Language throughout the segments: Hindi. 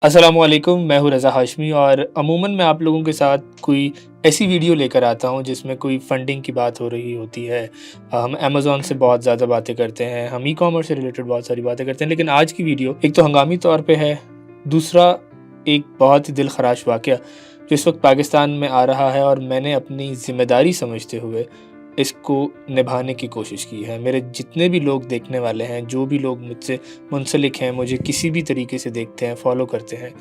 अस्सलामुअलैकुम, मैं हूँ रज़ा हाशमी और अमूमन मैं आप लोगों के साथ कोई ऐसी वीडियो लेकर आता हूँ जिसमें कोई फंडिंग की बात हो रही होती है। हम अमेज़न से बहुत ज़्यादा बातें करते हैं, हम ई-कॉमर्स से रिलेटेड बहुत सारी बातें करते हैं, लेकिन आज की वीडियो एक तो हंगामी तौर पे है, दूसरा एक बहुत ही दिलखराश वाक़या जो इस वक़्त पाकिस्तान में आ रहा है और मैंने अपनी ज़िम्मेदारी समझते हुए इसको निभाने की कोशिश की है। मेरे जितने भी लोग देखने वाले हैं, जो भी लोग मुझसे मुंसलिक हैं, मुझे किसी भी तरीके से देखते हैं, फ़ॉलो करते हैं,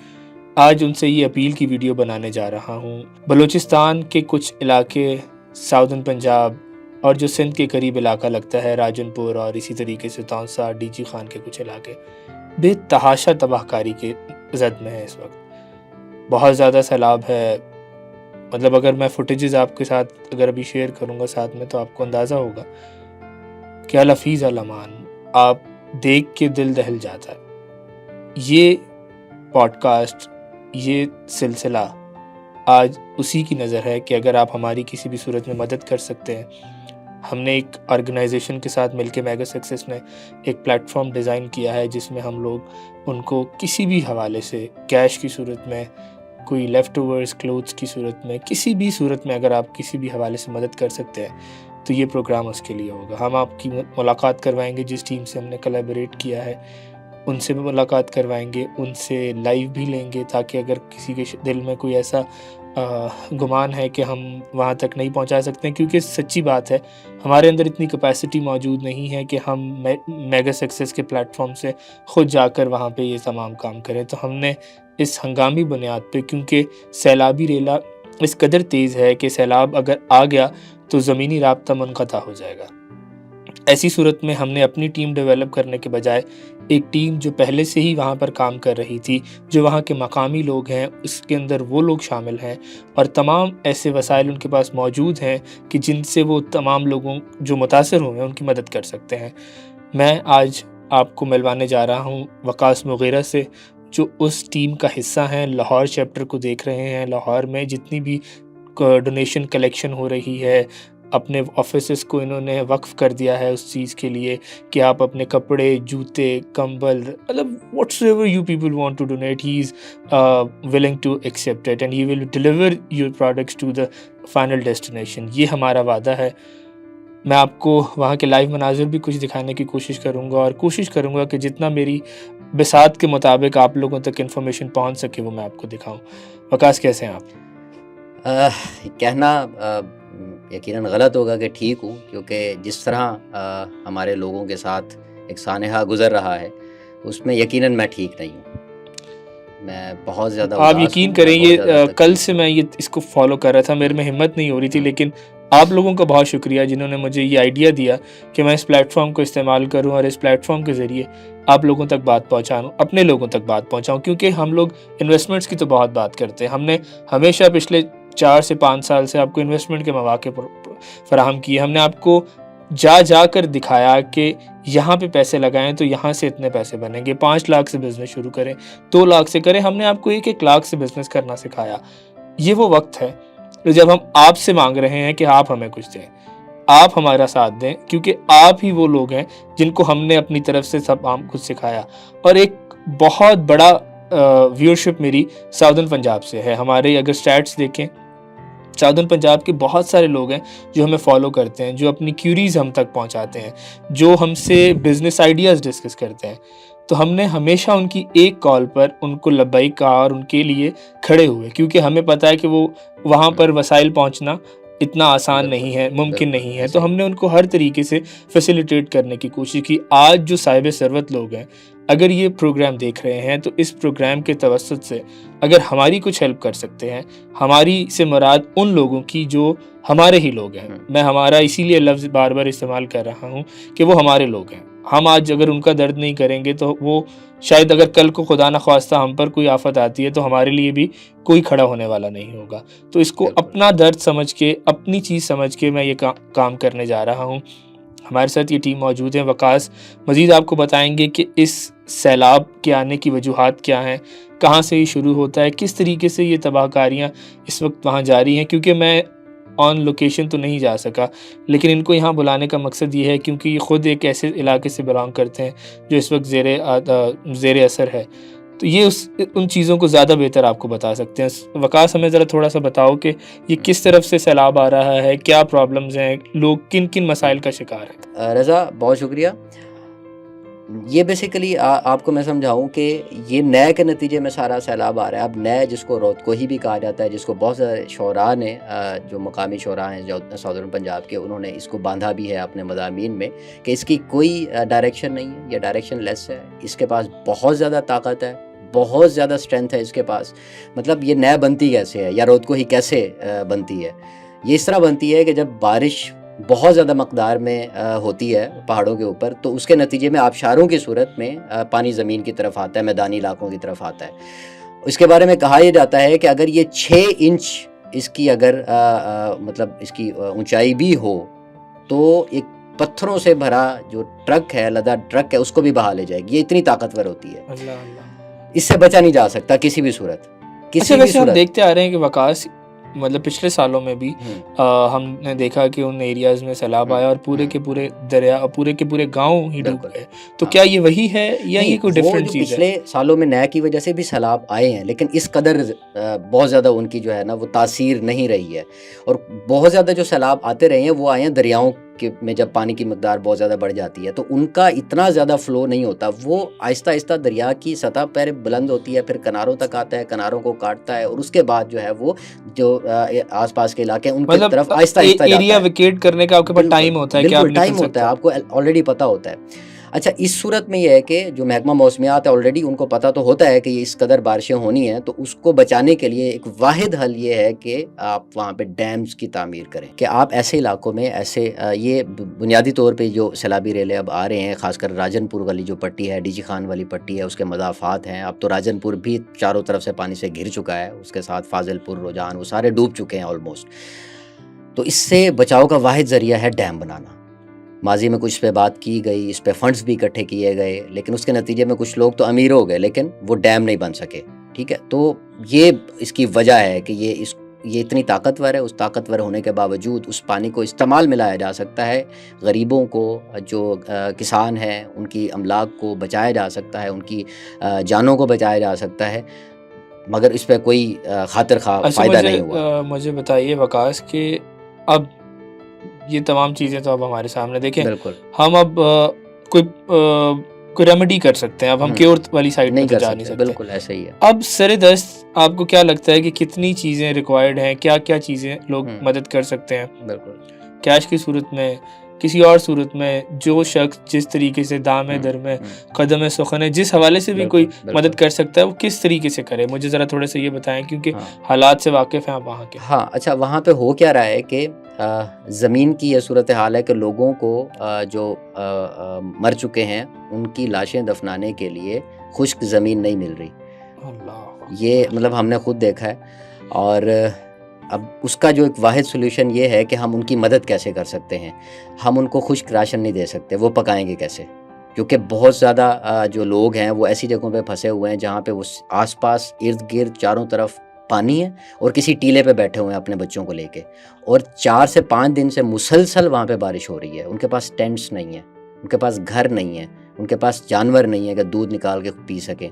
आज उनसे ये अपील की वीडियो बनाने जा रहा हूँ। बलूचिस्तान के कुछ इलाके, साउदर्न पंजाब और जो सिंध के करीब इलाका लगता है राजनपुर और इसी तरीके से तौंसा, डीजी खान के कुछ इलाके, बेतहाशा तबाहकारी के ज़द में है इस वक़्त। बहुत ज़्यादा सैलाब है, मतलब अगर मैं फुटेजेस आपके साथ अगर अभी शेयर करूँगा साथ में तो आपको अंदाज़ा होगा क्या लफ़ीज़ अल-अमान, आप देख के दिल दहल जाता है। ये पॉडकास्ट, ये सिलसिला आज उसी की नज़र है कि अगर आप हमारी किसी भी सूरत में मदद कर सकते हैं। हमने एक ऑर्गेनाइजेशन के साथ मिलके मेगा सक्सेस ने एक प्लेटफॉर्म डिज़ाइन किया है जिसमें हम लोग उनको किसी भी हवाले से कैश की सूरत में, कोई लेफ़्ट ओवर्स क्लोथ्स की सूरत में, किसी भी सूरत में अगर आप किसी भी हवाले से मदद कर सकते हैं तो ये प्रोग्राम उसके लिए होगा। हम आपकी मुलाकात करवाएंगे जिस टीम से हमने कोलैबोरेट किया है, उनसे भी मुलाकात करवाएंगे, उनसे लाइव भी लेंगे ताकि अगर किसी के दिल में कोई ऐसा गुमान है कि हम वहाँ तक नहीं पहुँचा सकते हैं, क्योंकि सच्ची बात है हमारे अंदर इतनी कैपेसिटी मौजूद नहीं है कि हम मेगा सक्सेस के प्लेटफॉर्म से ख़ुद जाकर वहाँ पे ये तमाम काम करें। तो हमने इस हंगामी बुनियाद पे, क्योंकि सैलाबी रेला इस कदर तेज़ है कि सैलाब अगर आ गया तो ज़मीनी राब्ता मुनक़ता हो जाएगा। ऐसी सूरत में हमने अपनी टीम डेवलप करने के बजाय एक टीम जो पहले से ही वहाँ पर काम कर रही थी, जो वहाँ के मकामी लोग हैं, उसके अंदर वो लोग शामिल हैं और तमाम ऐसे वसाइल उनके पास मौजूद हैं कि जिनसे वो तमाम लोगों जो मुतासर हुए हैं उनकी मदद कर सकते हैं। मैं आज आपको मिलवाने जा रहा हूँ वकास मुग़ीरा से, जो उस टीम का हिस्सा हैं। लाहौर चैप्टर को देख रहे हैं। लाहौर में जितनी भी डोनेशन कलेक्शन हो रही है, अपने ऑफिसेस को इन्होंने वक्फ कर दिया है उस चीज़ के लिए कि आप अपने कपड़े, जूते, कंबल, मतलब whatsoever you people want to donate, he is willing to accept it and he will deliver your products to the final destination. ये हमारा वादा है। मैं आपको वहाँ के लाइव मनाज़िर भी कुछ दिखाने की कोशिश करूँगा और कोशिश करूँगा कि जितना मेरी बिसात के मुताबिक आप लोगों तक इन्फॉर्मेशन पहुँच सके वो मैं आपको दिखाऊँ। वकास, कैसे हैं आप? कहना यकीनन गलत होगा कि ठीक हूँ, क्योंकि जिस तरह हमारे लोगों के साथ एक सानहा गुज़र रहा है उसमें यकीनन मैं ठीक नहीं हूँ। मैं बहुत ज़्यादा आप उदास यकीन हूँ, करें मैं बहुत ये ज़्यादा कल तकलीफ़ से में मैं हूँ। ये इसको फ़ॉलो कर रहा था, मेरे में हिम्मत नहीं हो रही थी, लेकिन आप लोगों का बहुत शुक्रिया जिन्होंने मुझे ये आइडिया दिया कि मैं इस प्लेटफ़ॉर्म को इस्तेमाल करूँ और इस प्लेटफ़ॉर्म के ज़रिए आप लोगों तक बात पहुँचाऊँ, अपने लोगों तक बात पहुँचाऊँ। क्योंकि हम लोग इन्वेस्टमेंट्स की तो बहुत बात करते हैं। हमने हमेशा पिछले 4 से 5 साल से आपको इन्वेस्टमेंट के मौके फराहम किए। हमने आपको जा कर दिखाया कि यहाँ पे पैसे लगाएँ तो यहाँ से इतने पैसे बनेंगे। 5 लाख से बिज़नेस शुरू करें, 2 लाख से करें। हमने आपको 1-1 लाख से बिज़नेस करना सिखाया। ये वो वक़्त है जब हम आपसे माँग रहे हैं कि आप हमें कुछ दें, आप हमारा साथ दें, क्योंकि आप ही वो लोग हैं जिनको हमने अपनी तरफ से सब काम कुछ सिखाया। और एक बहुत बड़ा व्यूअरशिप मेरी साउदर्न पंजाब से है। हमारे अगर स्टैट्स देखें, साउदर्न पंजाब के बहुत सारे लोग हैं जो हमें फ़ॉलो करते हैं, जो अपनी क्यूरीज़ हम तक पहुँचाते हैं, जो हमसे बिज़नेस आइडियाज़ डिस्कस करते हैं। तो हमने हमेशा उनकी एक कॉल पर उनको लब्बैक कहा और उनके लिए खड़े हुए, क्योंकि हमें पता है कि वो वहाँ हुँ, पर वसाइल पहुँचना इतना आसान बिल्कुल, नहीं है, मुमकिन बिल्कुल, नहीं है। तो सही। हमने उनको हर तरीके से फैसिलिटेट करने की कोशिश की। आज जो साहिब सरवत लोग हैं, अगर ये प्रोग्राम देख रहे हैं तो इस प्रोग्राम के तवस्सुत से अगर हमारी कुछ हेल्प कर सकते हैं, हमारी से मुराद उन लोगों की जो हमारे ही लोग हैं। हुँ, मैं हमारा इसीलिए लफ्ज़ बार-बार इस्तेमाल कर रहा हूँ कि वो हमारे लोग हैं। हम आज अगर उनका दर्द नहीं करेंगे तो वो शायद, अगर कल को खुदा न ख़वास्ता हम पर कोई आफ़त आती है तो हमारे लिए भी कोई खड़ा होने वाला नहीं होगा। तो इसको बिल्कुल। अपना दर्द समझ के, अपनी चीज़ समझ के मैं ये काम करने जा रहा हूँ। हमारे साथ ये टीम मौजूद है। वकास मज़ीद आपको बताएँगे कि इस सैलाब के आने की वजूहात क्या हैं, कहाँ से ये शुरू होता है, किस तरीके से ये तबाहकारियाँ इस वक़्त वहाँ जारी हैं। क्योंकि मैं ऑन लोकेशन तो नहीं जा सका, लेकिन इनको यहाँ बुलाने का मकसद ये है क्योंकि ये ख़ुद एक ऐसे इलाके से बिलॉन्ग करते हैं जो इस वक्त ज़ेर असर है। तो ये उन चीज़ों को ज़्यादा बेहतर आपको बता सकते हैं। वकास, हमें ज़रा थोड़ा-सा बताओ कि ये किस तरफ से सैलाब आ रहा है, क्या प्रॉब्लम्स हैं, लोग किन-किन मसाइल का शिकार हैं? रज़ा, बहुत शुक्रिया। ये बेसिकली आपको मैं समझाऊँ कि ये नए के नतीजे में सारा सैलाब आ रहा है। अब नए जिसको रोतकोही भी कहा जाता है, जिसको बहुत सारे शोरा ने जो मकामी शोरा हैं जो साउदर्न पंजाब के, उन्होंने इसको बांधा भी है अपने मज़ामीन में कि इसकी कोई डायरेक्शन नहीं है, ये डायरेक्शन लेस है। इसके पास बहुत ज़्यादा ताकत है, बहुत ज़्यादा स्ट्रेंथ है इसके पास। मतलब ये नए बनती कैसे है या रोतकोही कैसे बनती है? ये इस तरह बनती है कि जब बारिश बहुत ज़्यादा मकदार में होती है पहाड़ों के ऊपर, तो उसके नतीजे में आबशारों की सूरत में पानी ज़मीन की तरफ आता है, मैदानी इलाकों की तरफ आता है। इसके बारे में कहा यह जाता है कि अगर ये 6 इंच इसकी अगर मतलब इसकी ऊंचाई भी हो, तो एक पत्थरों से भरा जो ट्रक है, लदा ट्रक है, उसको भी बहा ले जाएगी। ये इतनी ताकतवर होती है। अल्लाह अल्लाह। इससे बचा नहीं जा सकता किसी भी सूरत, अच्छा, किसी भी वैसे हम सूरत। देखते आ रहे हैं कि वकास, मतलब पिछले सालों में भी हमने देखा कि उन एरियाज में सैलाब आया और पूरे के पूरे दरिया और पूरे के पूरे गांव ही डूब बिल्कुल। गए। तो हाँ। क्या ये वही है या नहीं, ये कोई वो डिफरेंट जो चीज़ है? पिछले सालों में नए की वजह से भी सैलाब आए हैं, लेकिन इस कदर बहुत ज़्यादा उनकी जो है ना वो तासीर नहीं रही है। और बहुत ज़्यादा जो सैलाब आते रहे हैं वो आए हैं दरियाओं के में, जब पानी की मकदार बहुत ज़्यादा बढ़ जाती है तो उनका इतना ज़्यादा फ़्लो नहीं होता। वो आहिस्ता आहिस्ता दरिया की सतह पर बुलंद होती है, फिर किनारों तक आता है, किनारों को काटता है और उसके बाद जो है वो जो आसपास के इलाके हैं उनकी मतलब तरफ आहिस्ता आहिस्ता जाता एरिया है। वेकेट करने का आपके पास बिल्कुल, टाइम होता है कि आप बिल्कुल निकल टाइम होता सकते है, हो। आपको ऑलरेडी पता होता है। अच्छा, इस सूरत में ये है कि जो महकमा मौसमियात है ऑलरेडी उनको पता तो होता है कि ये इस कदर बारिशें होनी है, तो उसको बचाने के लिए एक वाहिद हल ये है कि आप वहाँ पे डैम्स की तामीर करें। कि आप ऐसे इलाकों में ऐसे ये बुनियादी तौर पे जो सैलाबी रेले अब आ रहे हैं, ख़ासकर राजनपुर वाली जो पट्टी है, डीजी खान वाली पट्टी है, उसके मदाफ़ात हैं। अब तो राजनपुर भी चारों तरफ से पानी से घिर चुका है, उसके साथ फाजिलपुर, रोजान, वो सारे डूब चुके हैं ऑलमोस्ट। तो इससे बचाव का वाहिद ज़रिया है डैम बनाना। माजी में कुछ इस पे बात की गई, इस पे फंड्स भी इकट्ठे किए गए, लेकिन उसके नतीजे में कुछ लोग तो अमीर हो गए लेकिन वो डैम नहीं बन सके। ठीक है, तो ये इसकी वजह है कि ये इतनी ताकतवर है। उस ताकतवर होने के बावजूद उस पानी को इस्तेमाल में लाया जा सकता है, गरीबों को, जो किसान हैं, उनकी अमलाक को बचाया जा सकता है, उनकी जानों को बचाया जा सकता है, मगर इस पर कोई खातिर खा अच्छा, फ़ायदा नहीं हुआ। मुझे बताइए वकास कि अब ये तमाम चीज़ें तो अब हमारे सामने, देखें बिल्कुल हम अब कोई रेमेडी कर सकते हैं, अब हम क्योर वाली साइड नहीं पे तो कर जा नहीं सकते, सकते। बिल्कुल ऐसे ही है। अब सरे दस्त आपको क्या लगता है कि कितनी चीज़ें रिक्वायर्ड हैं, क्या क्या चीज़ें लोग मदद कर सकते हैं? बिल्कुल कैश की सूरत में, किसी और सूरत में, जो शख्स जिस तरीके से दाम है दर में, कदम है सुखन है, जिस हवाले से भी कोई मदद कर सकता है वो किस तरीके से करे, मुझे ज़रा थोड़ा सा ये बताएं, क्योंकि हालात से वाकिफ़ हैं आप वहाँ के। हाँ, अच्छा, वहाँ पे हो क्या रहा है कि ज़मीन की ये सूरत हाल है कि लोगों को जो मर चुके हैं उनकी लाशें दफनाने के लिए खुश्क ज़मीन नहीं मिल रही। अल्लाह, ये मतलब हमने खुद देखा है। और अब उसका जो एक वाहिद सोल्यूशन ये है कि हम उनकी मदद कैसे कर सकते हैं। हम उनको खुश्क राशन नहीं दे सकते, वो पकाएंगे कैसे? क्योंकि बहुत ज़्यादा जो लोग हैं वो ऐसी जगहों पे फंसे हुए हैं जहाँ पे वो आसपास इर्द गिर्द चारों तरफ पानी है और किसी टीले पे बैठे हुए हैं अपने बच्चों को लेके, और 4 से 5 दिन से मुसलसल वहाँ पे बारिश हो रही है। उनके पास टेंट्स नहीं है, उनके पास घर नहीं है, उनके पास जानवर नहीं है कि दूध निकाल के पी सकें।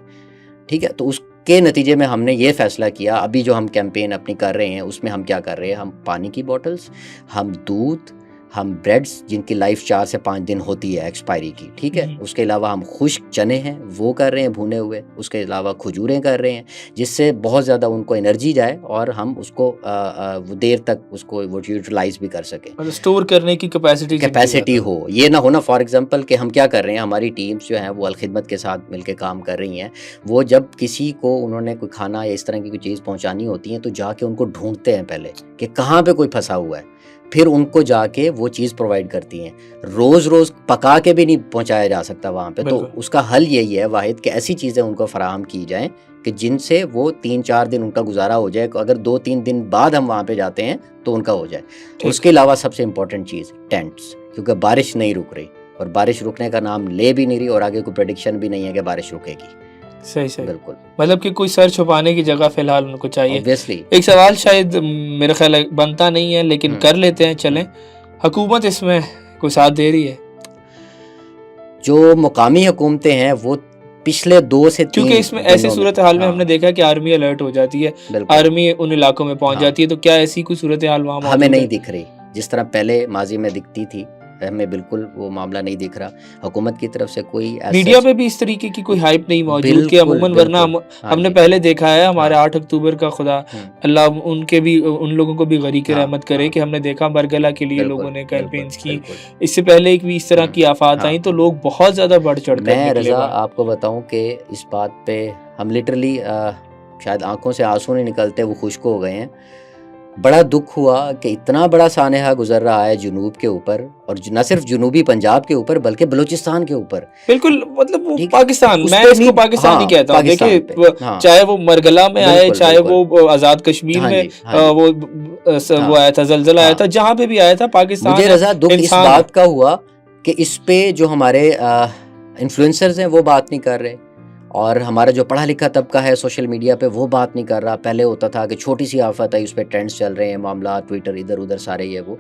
ठीक है, तो उसके नतीजे में हमने ये फ़ैसला किया, अभी जो हम कैंपेन अपनी कर रहे हैं उसमें हम क्या कर रहे हैं, हम पानी की बॉटल्स, हम दूध, हम ब्रेड्स जिनकी लाइफ 4 से 5 दिन होती है एक्सपायरी की, ठीक है, उसके अलावा हम खुश्क चने हैं वो कर रहे हैं भुने हुए, उसके अलावा खजूरें कर रहे हैं जिससे बहुत ज़्यादा उनको एनर्जी जाए और हम उसको वो देर तक उसको वो यूटिलाइज भी कर सकें, मतलब स्टोर करने की कैपेसिटी हो। ये ना हो ना, फॉर एग्जांपल कि हम क्या कर रहे हैं, हमारी टीम्स जो हैं वो अलखिदमत के साथ मिलकर काम कर रही हैं, वो जब किसी को उन्होंने कोई खाना या इस तरह की कोई चीज़ पहुँचानी होती है तो जाके उनको ढूंढते हैं पहले कि कहाँ पे कोई फंसा हुआ है, फिर उनको जाके वो चीज़ प्रोवाइड करती हैं। रोज़ रोज़ पका के भी नहीं पहुंचाया जा सकता वहाँ पे, तो उसका हल यही है वाहिद कि ऐसी चीज़ें उनको फराहम की जाएं कि जिनसे वो 3-4 दिन उनका गुजारा हो जाए। अगर 2-3 दिन बाद हम वहाँ पे जाते हैं तो उनका हो जाए। उसके अलावा सबसे इम्पोर्टेंट चीज़ टेंट्स, क्योंकि बारिश नहीं रुक रही और बारिश रुकने का नाम ले भी नहीं रही और आगे कोई प्रेडिक्शन भी नहीं है कि बारिश रुकेगी। सही बिल्कुल, मतलब कि कोई सर छुपाने की जगह फिलहाल उनको चाहिए। ऑब्वियसली एक सवाल शायद मेरा ख्याल है बनता नहीं है लेकिन कर लेते हैं, चलें, हुकूमत इसमें कोई साथ दे रही है? जो मुकामी हुकूमतें हैं वो पिछले 2 से 3 क्योंकि इसमें ऐसी दिनों में। सूरत हाल में हाँ, हमने देखा कि आर्मी अलर्ट हो जाती है, बिल्कुल। आर्मी उन इलाकों में पहुंच हाँ, जाती है, तो क्या ऐसी कोई सूरत हाल वहाँ हमें मौजूद नहीं है? दिख रही जिस तरह पहले माजी में दिखती थी, हमें बिल्कुल वो मामला नहीं दिख रहा। हुकूमत की तरफ से कोई मीडिया सच पे भी इस तरीके की कोई हाइप नहीं मौजूद कि बिल्कुल, अमूमन, वरना बिल्कुल। हाँ हमने जी, पहले देखा है हमारे हाँ। 8 अक्टूबर का, खुदा हुँ, अल्लाह उनके भी उन लोगों को भी गरीक हाँ, रहमत करे, हाँ। कि हमने देखा बरगला के लिए बिल्कुल, लोगों ने बिल्कुल, कैंपेन्स की। बिल्कुल। इससे पहले एक भी इस तरह की आफ़ात हाँ। आई तो लोग बहुत ज़्यादा बढ़-चढ़ कर मैं निकले रज़ा बाहर। आपको बताऊँ कि इस बात पे हम लिटरली शायद आँखों से आँसू नहीं निकलते, वो खुश्क हो गए हैं। बड़ा दुःख हुआ कि इतना बड़ा सानहा गुज़र रहा है जुनूब के ऊपर, और न सिर्फ़ जुनूबी पंजाब के ऊपर बल्कि बलूचिस्तान के ऊपर। बिल्कुल, मतलब वो ठीक है? पाकिस्तान, उस मैं पे भी इसको पाकिस्तान ही हाँ, कहता हूँ। देखिए, पाकिस्तान पे। हाँ, चाहे वो मरगला में आए, बिल्कुल, चाहे बिल्कुल। वो आज़ाद कश्मीर हाँ में जी, हाँ जी। वो हाँ, आया था, ज़लज़ला आया था, हाँ। जहाँ पे भी आया था, मुझे पाकिस्तान है, रज़ा दुःख इस इंसान है। बात का हुआ कि इस पे जो हमारे इन्फ्लुएंसर्स हैं वो बात नहीं कर रहे, और हमारा जो पढ़ा लिखा तबका है सोशल मीडिया पे वो बात नहीं कर रहा। पहले होता था कि छोटी सी आफत आई, उस पे ट्रेंड्स चल रहे हैं, मामला ट्विटर इधर उधर सारे ये वो।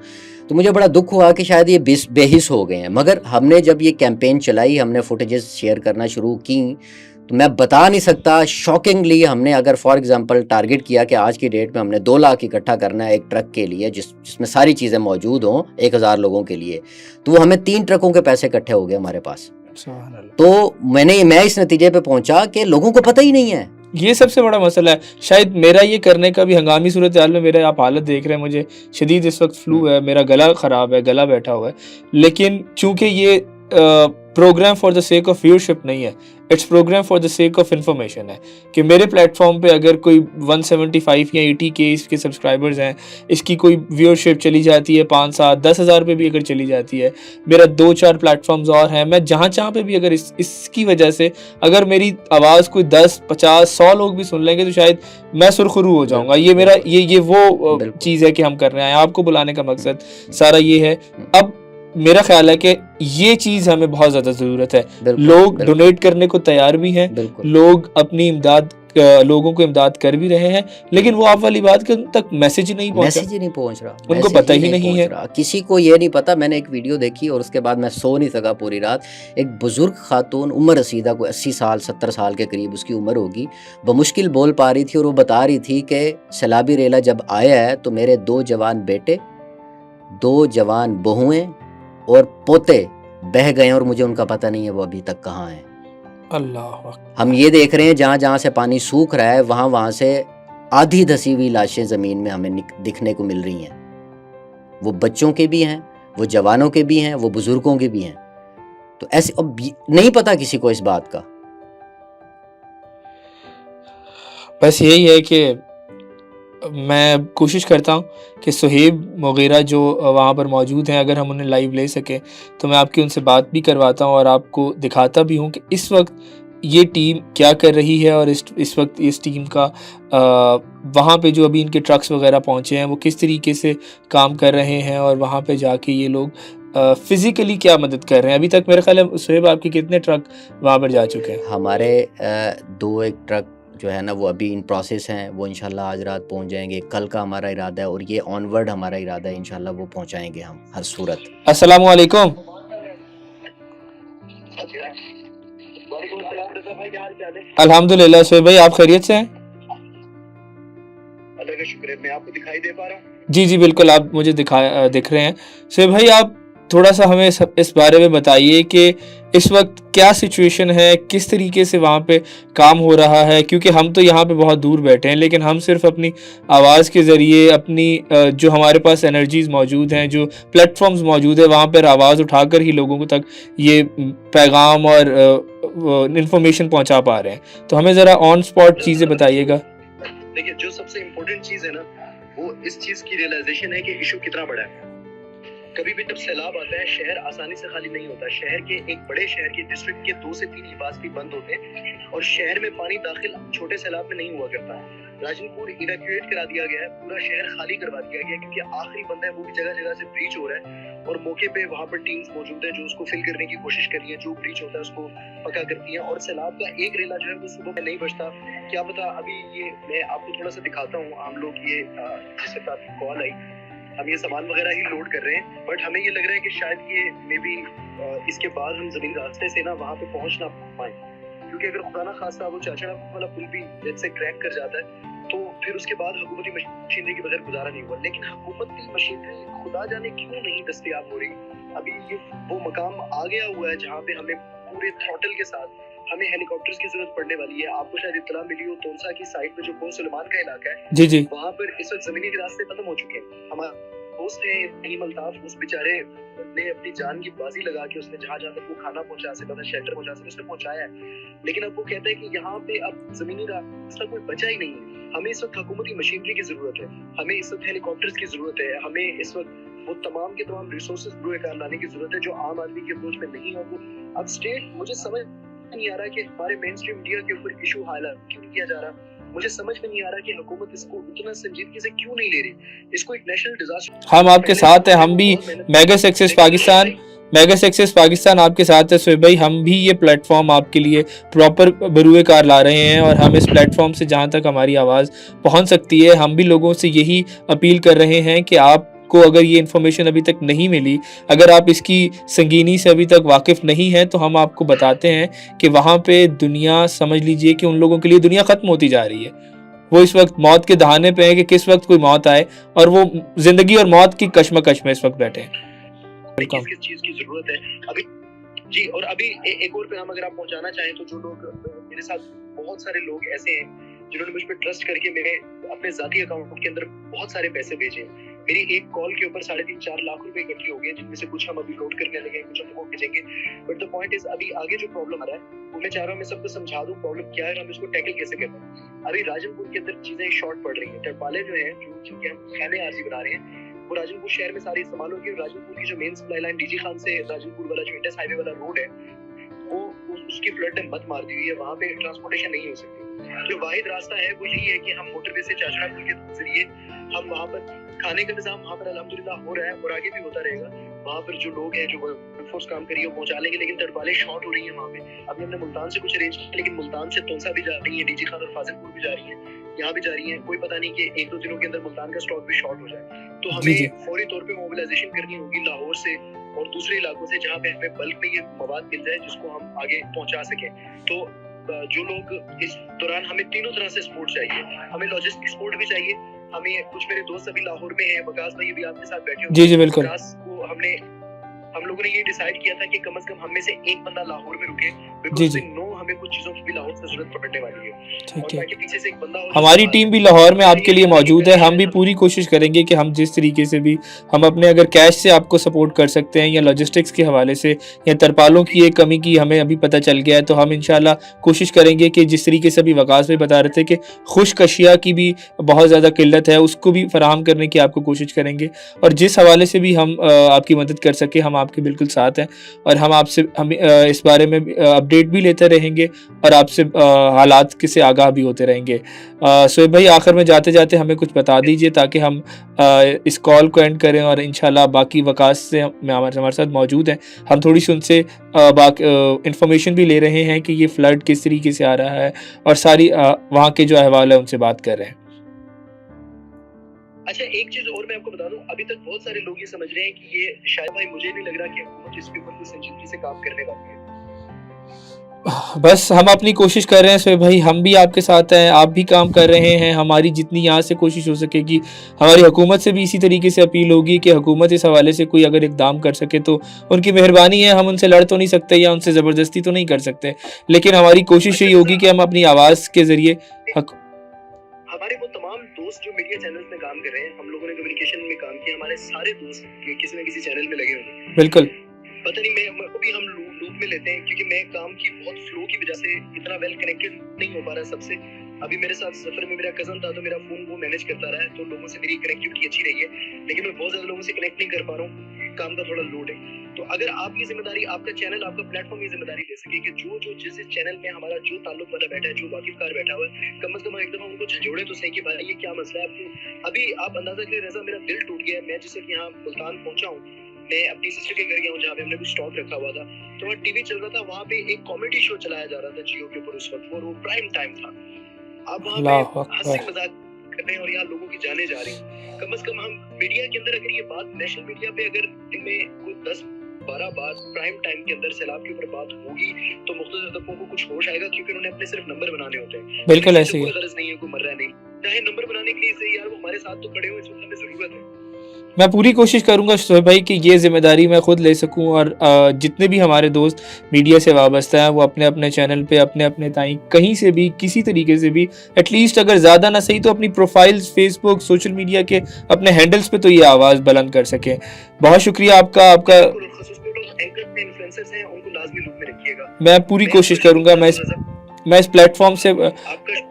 तो मुझे बड़ा दुख हुआ कि शायद ये बेहिस हो गए हैं। मगर हमने जब ये कैंपेन चलाई, हमने फुटेजेस शेयर करना शुरू की, तो मैं बता नहीं सकता, शॉकिंगली हमने अगर फॉर एग्जांपल टारगेट किया कि आज की डेट में हमने 2 लाख इकट्ठा करना है एक ट्रक के लिए, जिसमें सारी चीज़ें मौजूद हों 1000 लोगों के लिए, तो वो हमें 3 ट्रकों के पैसे इकट्ठे हो गए हमारे पास। सुभान अल्लाह। तो मैं इस नतीजे पे पहुंचा कि लोगों को पता ही नहीं है। ये सबसे बड़ा मसला है। शायद मेरा ये करने का भी, हंगामी सूरत हाल में मेरे आप हालत देख रहे हैं, मुझे शदीद इस वक्त फ्लू है, मेरा गला ख़राब है, गला बैठा हुआ है। लेकिन चूँकि ये program for the sake of viewership नहीं है, it's program for the sake of information है, कि मेरे प्लेटफॉर्म पे अगर कोई 175 या 80 के इसके सब्सक्राइबर्स हैं, इसकी कोई व्यूअरशिप चली जाती है 5, 7, 10,000 पे भी अगर चली जाती है, मेरा 2-4 प्लेटफॉर्म्स और हैं, मैं जहाँ पे भी अगर इसकी वजह से अगर मेरी आवाज़ कोई 10, 50, 100 लोग भी सुन लेंगे, तो शायद मैं सुरखरू हो जाऊँगा। ये मेरा ये वो चीज़ है कि हम कर रहे हैं। आपको बुलाने का मकसद सारा ये है। अब मेरा ख्याल है कि ये चीज़ हमें बहुत ज़्यादा ज़रूरत है। लोग डोनेट करने को तैयार भी हैं, लोग अपनी इमदाद, लोगों को इमदाद कर भी रहे हैं, लेकिन वो आप वाली बात के उन तक मैसेज ही नहीं पहुंच रहा, उनको पता ही नहीं है। किसी को ये नहीं पता। मैंने एक वीडियो देखी और उसके बाद मैं सो नहीं सका पूरी रात। एक बुजुर्ग खातून, उम्र रसीदा, को 80 साल 70 साल के करीब उसकी उम्र होगी, बमुश्किल बोल पा रही थी, और वो बता रही थी कि सैलाबी रेला जब आया है तो मेरे 2 जवान बेटे, 2 जवान बहुएं और पोते बह गए, और मुझे उनका पता नहीं है वो अभी तक कहाँ हैं। अल्लाह। हम ये देख रहे हैं जहाँ जहाँ से पानी सूख रहा है, वहाँ से आधी धसी हुई लाशें ज़मीन में हमें दिखने को मिल रही हैं। वो बच्चों के भी हैं, वो जवानों के भी हैं, वो बुजुर्गों के भी हैं। तो ऐसे अब नहीं पता किसी को इस बात का। बस यही है कि मैं कोशिश करता हूँ कि सुहेब वगैरह जो वहाँ पर मौजूद हैं, अगर हम उन्हें लाइव ले सकें तो मैं आपकी उनसे बात भी करवाता हूँ और आपको दिखाता भी हूँ कि इस वक्त ये टीम क्या कर रही है, और इस वक्त इस टीम का वहाँ पे जो अभी इनके ट्रक्स वगैरह पहुँचे हैं वो किस तरीके से काम कर रहे हैं, और वहाँ पे जाके ये लोग फिज़िकली क्या मदद कर रहे हैं। अभी तक मेरे ख्याल है सुहेब आपके कितने ट्रक वहाँ पर जा चुके हैं? हमारे 2-1 ट्रक जो है ना वो अभी इन प्रोसेस हैं, वो इंशाल्लाह आज रात पहुंच जाएंगे। कल का हमारा इरादा है, और ये ऑनवर्ड हमारा इरादा है, इंशाल्लाह वो पहुंचाएंगे हम हर सूरत। अस्सलामु अलैकुम। अल्हम्दुलिल्लाह। सुहेब भाई, आप खैरियत से हैं? अल्लाह का शुक्र है। मैं आपको दिखाई दे पा रहा हूँ? जी जी बिल्कुल, आप मुझे दिख रहे हैं। सुहेब भाई, आप थोड़ा सा हमें इस बारे में बताइए कि इस वक्त क्या सिचुएशन है, किस तरीके से वहाँ पे काम हो रहा है, क्योंकि हम तो यहाँ पे बहुत दूर बैठे हैं, लेकिन हम सिर्फ अपनी आवाज़ के ज़रिए, अपनी जो हमारे पास एनर्जीज़ मौजूद हैं, जो प्लेटफॉर्म्स मौजूद है, वहाँ पर आवाज़ उठाकर ही लोगों तक ये पैगाम और इन्फॉर्मेशन पहुँचा पा रहे हैं। तो हमें ज़रा ऑन स्पॉट चीज़ें बताइएगा। देखिए, जो सबसे इम्पोर्टेंट चीज़ है ना, वो इस चीज़ की रियलाइजेशन है कि इशू कितना बड़ा है। कभी भी जब सैलाब आता है, शहर आसानी से खाली नहीं होता। शहर के एक बड़े शहर के डिस्ट्रिक्ट के 2 से 3 लिबास भी बंद होते हैं, और शहर में पानी दाखिल छोटे सैलाब में नहीं हुआ करता है। राजनपुर इवैक्यूएट करा दिया गया है, पूरा शहर खाली करवा दिया गया है, क्योंकि आखिरी बंदा है वो भी जगह जगह से ब्रीच हो रहा है, और मौके पे वहाँ पर टीम्स मौजूद है जो उसको फिल करने की कोशिश कर रही है, जो ब्रीच होता है उसको पक्का करती है। और सैलाब का एक रेला जो है वो सुबह में नहीं बचता। क्या पता, अभी ये मैं आपको थोड़ा सा दिखाता हूँ। हम लोग ये जिस वक्त आपकी कॉल आई, हम ये सामान वगैरह ही लोड कर रहे हैं, बट हमें ये लग रहा है कि शायद ये मे बी इसके बाद हम जमीन रास्ते से ना वहाँ पे पहुँच ना पाए, क्योंकि कि अगर खुदा ना खास्ता वो चाचड़ा वाला पुल भी जैसे क्रैक कर जाता है तो फिर उसके बाद हुकूमती मशीनरी के बगैर गुजारा नहीं हुआ। लेकिन हुकूमती मशीनरी खुदा जाने क्यों नहीं दस्तयाब हो रही। अभी ये वो मकाम आ गया हुआ है जहाँ पे हमें पूरे थ्रॉटल के साथ हमें हेलीकॉप्टर्स की जरूरत पड़ने वाली है। आपको शायद इत्तला मिली हो तोनसा की साइड पे जो खो सुलेमान का इलाका है जी जी वहाँ पर इस वक्त जमीनी रास्ते खत्म हो चुके हैं। हमारा दोस्त है नईम अल्ताफ, उस बेचारे ने अपनी जान की बाजी लगा के उसने जहाँ तक वो खाना पहुंचा सकता था, शेल्टर पहुंचा सकता, उसने पहुंचाया है। लेकिन अब वो कहता है कि यहाँ पे अब जमीनी रास्ता कोई बचा ही नहीं है। हमें इस वक्त हुकूमती मशीनरी की जरूरत है, हमें इस वक्त हेलीकॉप्टर्स की जरूरत है, हमें इस वक्त वो तमाम के तमाम रिसोर्सेज बरोकार लाने की जरूरत है जो आम आदमी के अप्रोच में नहीं है। वो अब स्टेट मुझे समझ नहीं आ रहा कि हमारे मेन स्ट्रीम मीडिया के ऊपर इशू हाईलाइट क्यों किया जा रहा। मुझे समझ में नहीं आ रहा कि हुकूमत इसको इतना संजीदगी से क्यों नहीं ले रही। इसको एक नेशनल डिजास्टर हम आपके साथ हैं। हम भी मेगा सक्सेस पाकिस्तान आपके साथ है सोहेब भाई। हम भी ये प्लेटफॉर्म आपके लिए प्रॉपर बरूए कार ला रहे हैं और हम इस प्लेटफॉर्म से जहाँ तक हमारी आवाज़ पहुँच सकती है हम भी लोगों से यही अपील कर रहे हैं कि आपको अगर ये इन्फॉर्मेशन अभी तक नहीं मिली, अगर आप इसकी संगीनी से अभी तक वाकिफ़ नहीं हैं तो हम आपको बताते हैं कि वहाँ पे दुनिया, समझ लीजिए कि उन लोगों के लिए दुनिया ख़त्म होती जा रही है। वो इस वक्त मौत के दहाने पे है कि किस वक्त कोई मौत आए और वो जिंदगी और मौत की कश्मकश में इस वक्त बैठे हैं। किस चीज की जरूरत है अभी जी। और अभी एक और पैगाम अगर आप पहुंचाना चाहें तो जो लोग मेरे साथ बहुत सारे लोग ऐसे हैं जिन्होंने मुझ पर ट्रस्ट करके मेरे अपने जाती अकाउंट के अंदर बहुत सारे पैसे भेजे। मेरी एक कॉल के ऊपर 3.5-4 लाख रुपए इकट्ठे हो गए जिनमें से कुछ हम अभी लोड करने लगे, कुछ हम लोग भेजेंगे। बट द पॉइंट इज अभी आगे जो प्रॉब्लम आ रहा है वो मैं चाह रहा हूँ मैं सबको समझा दूं प्रॉब्लम क्या है, हम इसको टैकल कैसे करते हैं। अभी राजनपुर के अंदर चीजें शॉर्ट पड़ रही है। टरपाले जो है जिनके हम खैमे आरजी बना रहे हैं वो राजनपुर शहर में सारे इस्तेमाल होगी। राजनपुर की जो main supply line DG Khan से राजनपुर वाला जो इंडस हाईवे वाला रोड है वो उसकी फ्लड ने मत मार दी हुई है, वहाँ पे ट्रांसपोर्टेशन नहीं हो सकती। जो वाहिद रास्ता है वो यही है कि हम मोटरवे से चाचड़ा पुल के जरिए हम वहाँ पर खाने का इंतजाम वहाँ पर अल्हम्दुलिल्लाह हो रहा है और आगे भी होता रहेगा। वहाँ पर जो लोग हैं जो वर्कफोर्स काम करिए वो पहुँचा लेंगे। लेकिन तड़पाले शॉर्ट हो रही है वहाँ पे। अभी हमने मुल्तान से कुछ अरेंज किया लेकिन मुल्तान से तोनसा भी जा रही है, डीजी खान और फाजिलपुर भी जा रही है, यहाँ भी जा रही है। कोई पता नहीं कि 1-2 दिनों के अंदर मुल्तान का स्टॉक भी शॉर्ट हो जाए। तो हमें फौरी तौर पे मोबिलाइजेशन करनी होगी लाहौर से और दूसरे इलाकों से जहाँ पे हमें बल्क में ये मवाद मिल जाए जिसको हम आगे पहुँचा सकें। तो जो लोग इस दौरान हमें तीनों तरह से सपोर्ट चाहिए, हमें लॉजिस्टिक सपोर्ट भी चाहिए। हमें कुछ मेरे दोस्त अभी लाहौर में हैं, वकास भाई भी आपके साथ बैठे हुए। जी जी बिल्कुल। वकास को हम लोगों ने ये डिसाइड किया था कि कम से कम हम में से एक बंदा लाहौर में रुके। जी जी नो हमें कुछ चीजों की भी लाहौर से जरूरत पड़ने वाली है। ठीक है। ताकि पीछे से एक बंदा हो हमारी टीम भी लाहौर में आपके लिए मौजूद है। हम भी पूरी कोशिश करेंगे कि हम जिस तरीके से भी हम अपने अगर कैश से आपको सपोर्ट कर सकते हैं या लॉजिस्टिक्स के हवाले से या तरपालों की एक कमी की हमें अभी पता चल गया है तो हम इंशाल्लाह कोशिश करेंगे कि जिस तरीके से अभी वकास भाई बता रहे थे कि खुश्क अशिया की भी बहुत ज़्यादा किल्लत है उसको भी फराहम करने की आपको कोशिश करेंगे और जिस हवाले से भी हम आपकी मदद कर सके हम आपके बिल्कुल साथ हैं और हम आपसे इस बारे में अपडेट भी लेते रहेंगे और आपसे हालात से आगाह भी होते रहेंगे। सोहेब भाई आखिर में जाते जाते हमें कुछ बता दीजिए ताकि हम इस कॉल को एंड करें और इंशाल्लाह बाकी वकास से हमारे साथ मौजूद हैं। हम थोड़ी सी उनसे इंफॉर्मेशन भी ले रहे हैं कि ये फ्लड किस तरीके से आ रहा है और सारी वहाँ के जो अहवाल है उनसे बात कर रहे हैं। अच्छा एक चीज और मैं आपको बता दूं, अभी तक बहुत सारे लोग ये समझ रहे हैं कि ये शायद भाई मुझे नहीं लग रहा कि हुकूमत इसके ऊपर कोई संजीदगी से काम करने वाली है। बस हम अपनी कोशिश कर रहे हैं सोहेब भाई, हम भी आपके साथ हैं, आप भी काम कर रहे हैं। हमारी जितनी यहाँ से कोशिश हो सकेगी, हमारी हुकूमत से भी इसी तरीके से अपील होगी कि हुकूमत इस हवाले से कोई अगर इकदाम कर सके तो उनकी मेहरबानी है। हम उनसे लड़ तो नहीं सकते या उनसे ज़बरदस्ती तो नहीं कर सकते, लेकिन हमारी कोशिश यही होगी कि हम अपनी आवाज़ के ज़रिए हमारे वो तमाम दोस्त जो मीडिया चैनल्स में काम कर रहे हैं, हम लोगों ने कम्युनिकेशन में काम किया, हमारे सारे दोस्त किसी न किसी चैनल में लगे होंगे। बिल्कुल पता नहीं मैं अभी हम लूप में लेते हैं क्योंकि मैं काम की बहुत फ्लो की वजह से इतना वेल कनेक्टेड नहीं हो पा रहा सबसे। अभी मेरे साथ सफर में मेरा कजन था तो मेरा फोन वो मैनेज करता रहा है तो लोगों से मेरी कनेक्टिविटी अच्छी रही है, लेकिन मैं बहुत ज्यादा लोगों से कनेक्ट नहीं कर पा रहा हूँ, काम का थोड़ा लोड है। तो अगर आप ये जिम्मेदारी, आपका चैनल, आपका प्लेटफॉर्म ये जिम्मेदारी ले सके कि जो जिस चैनल में हमारा जो ताल्लुक वाला बैठा है, जो वाकिफकार बैठा हुआ है, कम से कम एक दफा उनको झंझोड़े तो सही कि भाई ये क्या मसला है आपको। अभी आप अंदाजा करें रजा, मेरा दिल टूट गया। मैं जिस यहाँ मुल्तान पहुंचा हूँ, मैं अपनी सिस्टर के घर गया हूँ जहाँ पे हमने कुछ स्टॉक रखा हुआ था, तो वहाँ टीवी चल रहा था, वहाँ पे एक कॉमेडी शो चलाया जा रहा था जियो के ऊपर उस वक्त, वो प्राइम टाइम था। अब वहाँ पे हंसी मजाक कर रहे हैं और यहाँ लोगों की जाने जा रही हैं। कम से कम हम मीडिया के अंदर अगर ये बात नेशनल मीडिया पे अगर दिन में कोई 10 दोबारा बात प्राइम टाइम के अंदर सैलाब के ऊपर बात होगी तो मुख्तलिफ तबकों को कुछ होश आएगा, क्योंकि उन्होंने अपने सिर्फ नंबर बनाने होते हैं। बिल्कुल ऐसे ही कोई गरज नहीं है, कोई मर रहा नहीं, चाहे नंबर बनाने के लिए सही यार वो हमारे साथ तो खड़े हो, इस वक्त हमें जरूरत है। मैं पूरी कोशिश करूंगा शोएब भाई कि ये जिम्मेदारी मैं खुद ले सकूं, और जितने भी हमारे दोस्त मीडिया से वाबस्ता हैं वो अपने अपने चैनल पे अपने अपने ताईं कहीं से भी किसी तरीके से भी एटलीस्ट अगर ज़्यादा ना सही तो अपनी प्रोफाइल्स फेसबुक सोशल मीडिया के अपने हैंडल्स पे तो ये आवाज़ बुलंद कर सकें। बहुत शुक्रिया आपका। बिल्कुल, खासतौर पे लोग एंकर पे इन्फ्लुएंसर्स हैं, उनको लाजमी लूप में रखिएगा। मैं पूरी कोशिश करूंगा, मैं इस प्लेटफॉर्म से आपका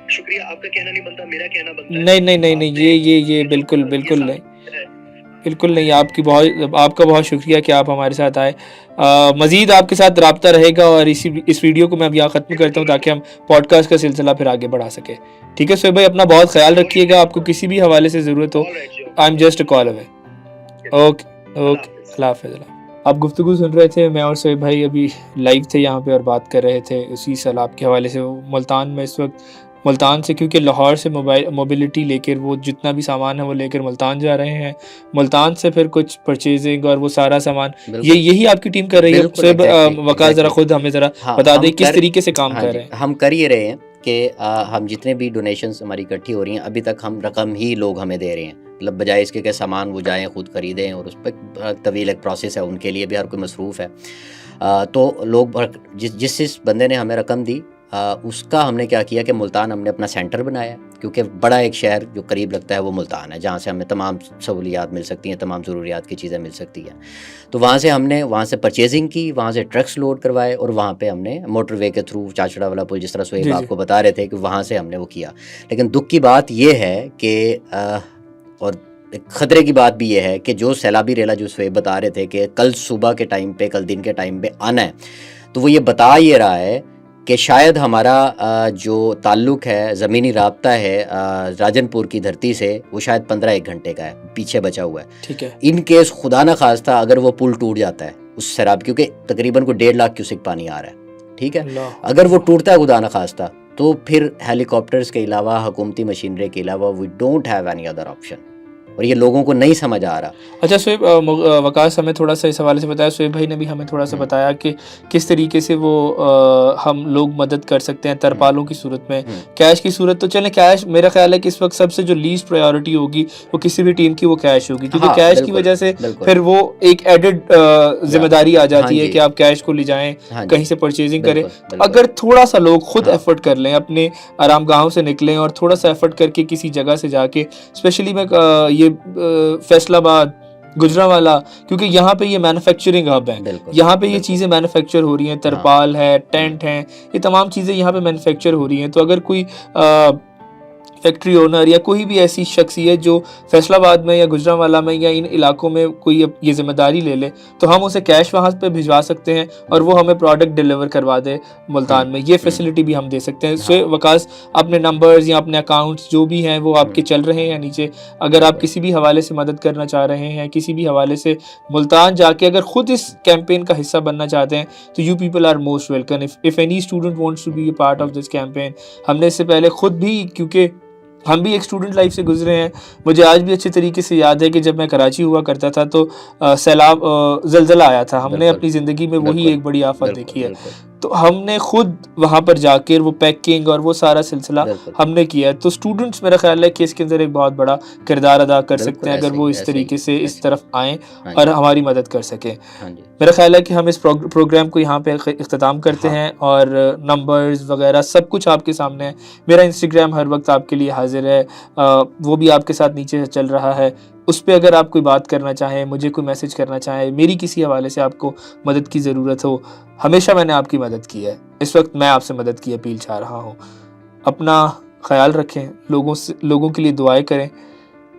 शुक्रिया, आपका कहना नहीं बनता, मेरा कहना बनता है। नहीं ये बिल्कुल नहीं, बिल्कुल नहीं। आपका बहुत शुक्रिया कि आप हमारे साथ आए। मज़ीद आपके साथ रब्ता रहेगा, और इस वीडियो को मैं अब यहाँ ख़त्म करता हूँ ताकि हम पॉडकास्ट का सिलसिला फिर आगे बढ़ा सके। ठीक है शोएब भाई, अपना बहुत ख्याल रखिएगा। आपको किसी भी हवाले से ज़रूरत हो, I am just a call away. Okay अल्लाह हाफ़िज़। आप गुफ्तगू सुन रहे थे, मैं और शोएब भाई अभी लाइव थे यहाँ पे और बात कर रहे थे उसी सैलाब के हवाले से। मुल्तान में इस वक्त, मुल्तान से क्योंकि लाहौर से मोबिलिटी लेकर वो जितना भी सामान है वो लेकर मुल्तान जा रहे हैं, मुल्तान से फिर कुछ परचेजिंग और वो सारा सामान यही आपकी टीम कर रही है। शोएब वकास ज़रा खुद हमें ज़रा बता दें किस तरीके से काम कर रहे हैं। हम कर ही रहे हैं कि हम जितने भी डोनेशंस हमारी इकट्ठी हो रही हैं, अभी तक हम रकम ही लोग हमें दे रहे हैं, मतलब बजाय इसके कि सामान वो जाएँ खुद ख़रीदें, और उस पर तवील एक प्रोसेस है, उनके लिए भी हर कोई मसरूफ़ है। तो लोग जिस बंदे ने हमें रकम दी उसका हमने क्या किया कि मुल्तान हमने अपना सेंटर बनाया, क्योंकि बड़ा एक शहर जो करीब लगता है वो मुल्तान है, जहाँ से हमें तमाम सहूलियात मिल सकती हैं, तमाम ज़रूरियात की चीज़ें मिल सकती हैं। तो वहाँ से परचेजिंग की, वहाँ से ट्रक्स लोड करवाए, और वहाँ पे हमने मोटरवे के थ्रू चाचड़ा वाला पुल, जिस तरह शोएब आपको बता रहे थे कि वहाँ से हमने वो किया। लेकिन दुख की बात ये है कि और ख़तरे की बात भी ये है कि जो सैलाबी रेला जो शोएब बता रहे थे कि कल सुबह के टाइम पे, कल दिन के टाइम पे आना है, तो वो ये बता ये रहा है कि शायद हमारा जो ताल्लुक़ है, ज़मीनी राब्ता है राजनपुर की धरती से, वो शायद 15-1 घंटे का है, पीछे बचा हुआ है। ठीक है। इन केस खुदा न खास्ता अगर वो पुल टूट जाता है उस शराब, क्योंकि तकरीबन को 1.5 लाख क्यूसेक पानी आ रहा है, ठीक है, अगर वो टूटता है खुदा न खास्ता, तो फिर हेलीकॉप्टर्स के अलावा, हुकूमती मशीनरी के अलावा we don't have any other option, और ये लोगों को नहीं समझ आ रहा। अच्छा शोएब, वकास हमें थोड़ा सा इस हवाले से बताया, शोएब भाई ने भी हमें थोड़ा सा बताया कि किस तरीके से वो हम लोग मदद कर सकते हैं तरपालों की सूरत में। कैश की सूरत तो चलें, कैश मेरा ख्याल है कि इस वक्त सबसे जो लीस्ट प्रायोरिटी होगी वो किसी भी टीम की वो कैश होगी, क्योंकि कैश की वजह से फिर वो एक एडेड जिम्मेदारी आ जाती है कि आप कैश को ले जाएं, कहीं से परचेजिंग करें। अगर थोड़ा सा लोग खुद एफर्ट कर लें, अपने आराम गाहों से निकलें और थोड़ा सा एफर्ट करके किसी जगह से जाके, स्पेशली मैं ये फैसलाबाद, गुजरांवाला, क्योंकि यहाँ पे ये मैन्युफैक्चरिंग हब है, यहाँ पे ये चीज़ें मैन्युफैक्चर हो रही हैं, तरपाल है, टेंट हैं, ये तमाम चीज़ें यहाँ पे मैन्युफैक्चर हो रही हैं। तो अगर कोई फैक्ट्री ओनर या कोई भी ऐसी शख्सियत जो फैसलाबाद में या गुजरांवाला में या इन इलाकों में कोई ये जिम्मेदारी ले ले, तो हम उसे कैश वहाँ पे भिजवा सकते हैं और वो हमें प्रोडक्ट डिलीवर करवा दे मुल्तान में, ये फैसिलिटी भी हम दे सकते हैं। सो वकास, अपने नंबर्स या अपने अकाउंट्स जो भी हैं वो आपके चल रहे हैं नीचे, अगर आप किसी भी हवाले से मदद करना चाह रहे हैं, किसी भी हवाले से मुल्तान जाके अगर खुद इस कैंपेन का हिस्सा बनना चाहते हैं, तो you people are most welcome. If any student wants to be a part of this campaign, हमने इससे पहले खुद भी, क्योंकि हम भी एक स्टूडेंट लाइफ से गुजरे हैं, मुझे आज भी अच्छे तरीके से याद है कि जब मैं कराची हुआ करता था तो सैलाब, ज़लज़ला आया था, हमने अपनी ज़िंदगी में वही एक बड़ी आफत देखी है, तो हमने खुद वहाँ पर जाकर वो पैकिंग और वो सारा सिलसिला हमने किया है। तो स्टूडेंट्स मेरा ख्याल है कि इसके अंदर एक बहुत बड़ा किरदार अदा कर सकते हैं अगर वो इस तरीके से इस तरफ आएँ और हमारी मदद कर सकें। मेरा ख्याल है कि हम इस प्रोग्राम को यहाँ पे इख्तिताम करते हैं, और नंबर्स वगैरह सब कुछ आपके सामने है। मेरा इंस्टाग्राम हर वक्त आपके लिए हाजिर है, वो भी आपके साथ नीचे चल रहा है, उस पर अगर आप कोई बात करना चाहें, मुझे कोई मैसेज करना चाहें, मेरी किसी हवाले से आपको मदद की ज़रूरत हो, हमेशा मैंने आपकी मदद की है, इस वक्त मैं आपसे मदद की अपील चाह रहा हूँ। अपना ख्याल रखें, लोगों के लिए दुआएं करें,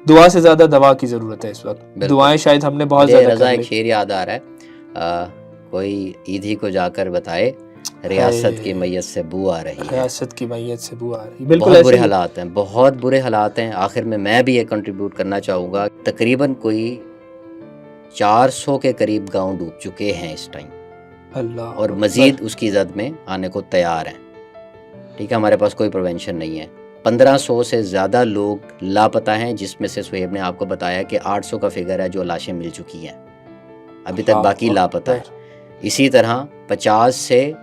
दुआ से ज़्यादा दवा की ज़रूरत है इस वक्त, दुआएं शायद हमने बहुत ज़्यादा। एक शेर याद आ रहा है, कोई ईदी को जाकर बताए रियासत की मैयत से बू आ रही है, रियासत की मैयत से बू आ रही है। बिल्कुल बहुत बुरे हालात हैं, बहुत बुरे हालात हैं। आखिर में मैं भी ये कंट्रीब्यूट करना चाहूँगा, तकरीबन कोई 400 के करीब गांव डूब चुके हैं इस टाइम, अल्लाह, और मज़ीद उसकी जद में आने को तैयार हैं। ठीक है, हमारे पास कोई प्रिवेंशन नहीं है। 1500 से ज़्यादा लोग लापता हैं, जिसमें से शोएब ने आपको बताया कि 800 का फिगर है जो लाशें मिल चुकी हैं। अभी तक हाँ, बाकी हाँ, लापता है। इसी तरह 50 से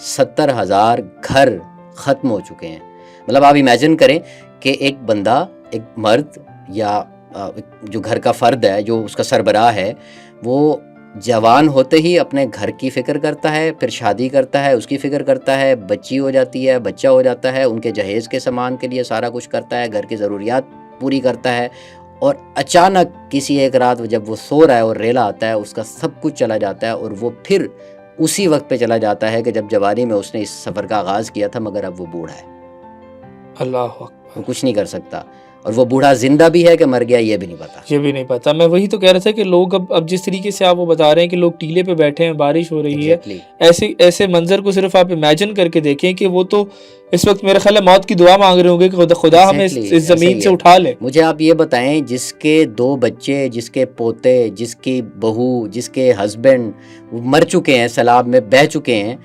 70 हज़ार घर ख़त्म हो चुके हैं। मतलब आप इमेजिन करें कि एक बंदा, एक मर्द या जो घर का फ़र्द है, जो उसका सरबराह है, वो जवान होते ही अपने घर की फ़िक्र करता है, फिर शादी करता है, उसकी फ़िक्र करता है, बच्ची हो जाती है, बच्चा हो जाता है, उनके जहेज़ के सामान के लिए सारा कुछ करता है, घर की ज़रूरियात पूरी करता है, और अचानक किसी एक रात जब वो सो रहा है और रेला आता है, उसका सब कुछ चला जाता है, और वो फिर उसी वक्त पे चला जाता है कि जब जवानी में उसने इस सफ़र का आगाज़ किया था, मगर अब वो बूढ़ा है, अल्लाह वो कुछ नहीं कर सकता। और वो बूढ़ा जिंदा भी है कि मर गया ये भी नहीं पता। ये भी नहीं पता। मैं वही तो कह रहा था कि लोग अब जिस तरीके से आप वो बता रहे हैं कि लोग टीले पे बैठे हैं, बारिश हो रही है, ऐसे ऐसे मंजर को सिर्फ आप इमेजिन करके देखें कि वो तो इस वक्त मेरे ख्याल है मौत की दुआ मांग रहे होंगे कि खुदा हमें इस ज़मीन से उठा ले। मुझे आप ये बताएं, जिसके 2 बच्चे, जिसके पोते, जिसकी बहू, जिसके हस्बैंड मर चुके हैं, सैलाब में बह चुके हैं,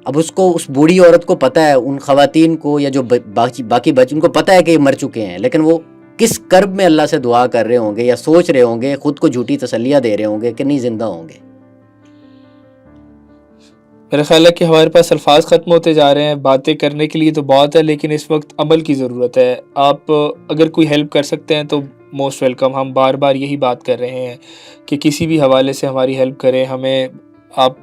अब उसको, उस बूढ़ी औरत को पता है, उन खवातीन को या जो बाकी बच्चे, उनको पता है कि ये मर चुके हैं, लेकिन वो किस कर्ब में अल्लाह से दुआ कर रहे होंगे या सोच रहे होंगे, खुद को झूठी तसल्लियाँ दे रहे होंगे कि नहीं जिंदा होंगे। मेरा ख्याल है कि हमारे पास अल्फाज ख़त्म होते जा रहे हैं। बातें करने के लिए तो बहुत है, लेकिन इस वक्त अमल की ज़रूरत है। आप अगर कोई हेल्प कर सकते हैं तो मोस्ट वेलकम। हम बार बार यही बात कर रहे हैं कि किसी भी हवाले से हमारी हेल्प करें। हमें आप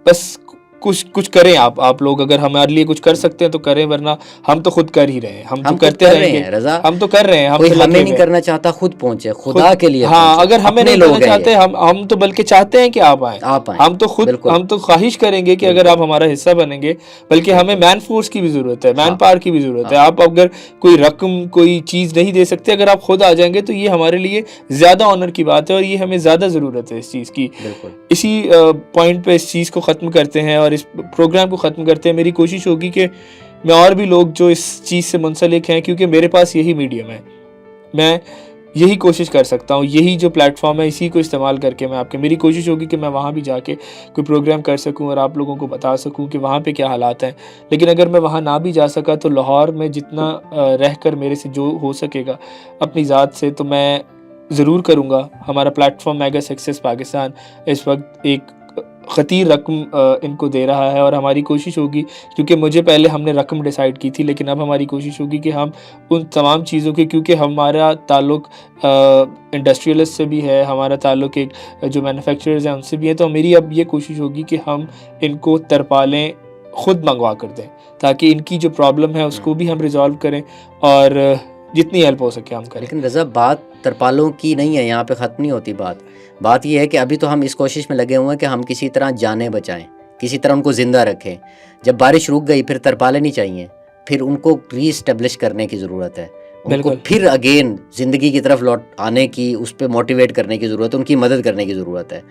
बस कुछ करें। आप लोग अगर हमारे लिए कुछ कर सकते हैं तो करें, वरना हम तो खुद कर ही रहे हैं। हम तो करते रहेंगे रज़ा, हम तो कर रहे हैं। कोई हमें नहीं करना चाहता, खुद पहुंचे, खुदा के लिए। हाँ, अगर हमें नहीं करना चाहते, हम तो बल्कि चाहते हैं कि आप आएं। हम तो ख्वाहिश करेंगे कि अगर आप हमारा हिस्सा बनेंगे, बल्कि हमें मैन फोर्स की भी जरूरत है, मैन पावर की भी जरूरत है। आप अगर कोई रकम, कोई चीज नहीं दे सकते, अगर आप खुद आ जाएंगे तो ये हमारे लिए ज्यादा ऑनर की बात है और ये हमें ज्यादा जरूरत है इस चीज की। इसी पॉइंट पे इस चीज को खत्म करते हैं और इस प्रोग्राम को ख़त्म करते हैं। मेरी कोशिश होगी कि मैं और भी लोग जो इस चीज़ से मुंसलिक हैं, क्योंकि मेरे पास यही मीडियम है, मैं यही कोशिश कर सकता हूँ, यही जो प्लेटफॉर्म है इसी को इस्तेमाल करके मैं मेरी कोशिश होगी कि मैं वहाँ भी जाके कोई प्रोग्राम कर सकूँ और आप लोगों को बता सकूँ कि वहाँ पे क्या हालात हैं। लेकिन अगर मैं वहाँ ना भी जा सका तो लाहौर में जितना रह कर मेरे से जो हो सकेगा अपनी ज़ात से तो मैं ज़रूर करूँगा। हमारा प्लेटफॉर्म मेगा सक्सेस पाकिस्तान इस वक्त एक ख़तीर रकम इनको दे रहा है और हमारी कोशिश होगी, क्योंकि मुझे पहले हमने रकम डिसाइड की थी, लेकिन अब हमारी कोशिश होगी कि हम उन तमाम चीज़ों के, क्योंकि हमारा ताल्लुक़ इंडस्ट्रियलिस्ट से भी है, हमारा ताल्लुक़ एक जो मैन्युफैक्चरर्स हैं उनसे भी है, तो मेरी अब ये कोशिश होगी कि हम इनको तरपालें ख़ुद मंगवा कर दें ताकि इनकी जो प्रॉब्लम है उसको भी हम रिजॉल्व करें और जितनी हेल्प हो सके हम करें। लेकिन रज़ा, बात तरपालों की नहीं है, यहाँ पे ख़त्म नहीं होती बात यह है कि अभी तो हम इस कोशिश में लगे हुए हैं कि हम किसी तरह जानें बचाएं, किसी तरह उनको ज़िंदा रखें। जब बारिश रुक गई फिर तरपालें नहीं चाहिए, फिर उनको रीइस्टेब्लिश करने की ज़रूरत है, उनको फिर अगेन ज़िंदगी की तरफ लौट आने की, उस पर मोटिवेट करने की ज़रूरत है, उनकी मदद करने की ज़रूरत है।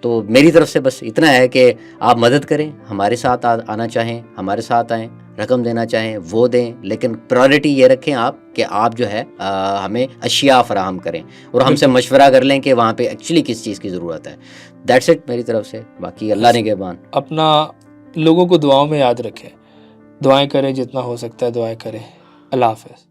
तो मेरी तरफ से बस इतना है कि आप मदद करें, हमारे साथ आना चाहें हमारे साथ आएँ, रकम देना चाहें वो दें, लेकिन प्रायोरिटी ये रखें आप कि आप जो है हमें अशिया फराहम करें और हमसे मशवरा कर लें कि वहाँ पे एक्चुअली किस चीज़ की ज़रूरत है। दैट्स इट मेरी तरफ से, बाकी अल्लाह ने गेबान। अपना लोगों को दुआओं में याद रखें, दुआएं करें, जितना हो सकता है दुआएं करें। अल्लाह हाफ़िज़।